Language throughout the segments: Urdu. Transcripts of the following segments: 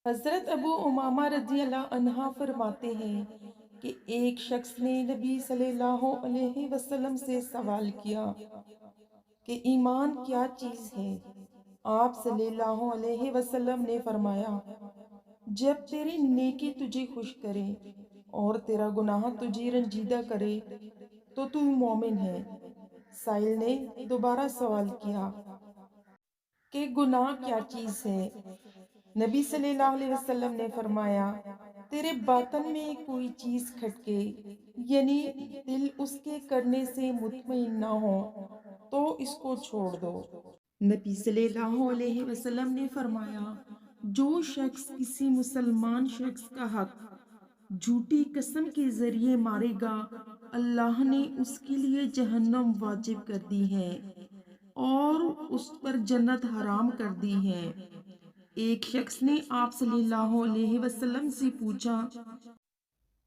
حضرت ابو امامہ رضی اللہ عنہ فرماتے ہیں کہ ایک شخص نے نبی صلی اللہ علیہ وسلم سے سوال کیا کہ ایمان کیا چیز ہے؟ آپ صلی اللہ علیہ وسلم نے فرمایا، جب تیری نیکی تجھے خوش کرے اور تیرا گناہ تجھے رنجیدہ کرے تو تو مومن ہے۔ سائل نے دوبارہ سوال کیا کہ گناہ کیا چیز ہے؟ نبی صلی اللہ علیہ وسلم نے فرمایا، تیرے باطن میں کوئی چیز کھٹکے، یعنی دل اس کے کرنے سے مطمئن نہ ہو تو اس کو چھوڑ دو۔ نبی صلی اللہ علیہ وسلم نے فرمایا، جو شخص کسی مسلمان شخص کا حق جھوٹی قسم کے ذریعے مارے گا، اللہ نے اس کے لیے جہنم واجب کر دی ہے اور اس پر جنت حرام کر دی ہے۔ ایک شخص نے آپ صلی اللہ علیہ وسلم سے پوچھا،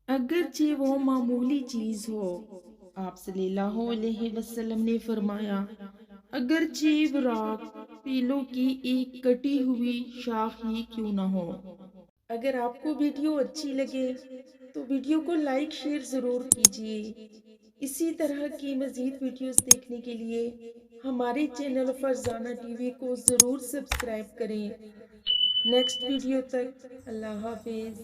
اگرچہ وہ معمولی چیز ہو؟ آپ صلی اللہ علیہ وسلم نے فرمایا، اگرچہ براق پیلوں کی ایک کٹی ہوئی شاخ ہی کیوں نہ ہو۔ اگر آپ کو ویڈیو اچھی لگے تو ویڈیو کو لائک شیئر ضرور کیجیے۔ اسی طرح کی مزید ویڈیوز دیکھنے کے لیے ہمارے چینل فرزانہ ٹی وی کو ضرور سبسکرائب کریں۔ نیکسٹ ویڈیو تک اللہ حافظ۔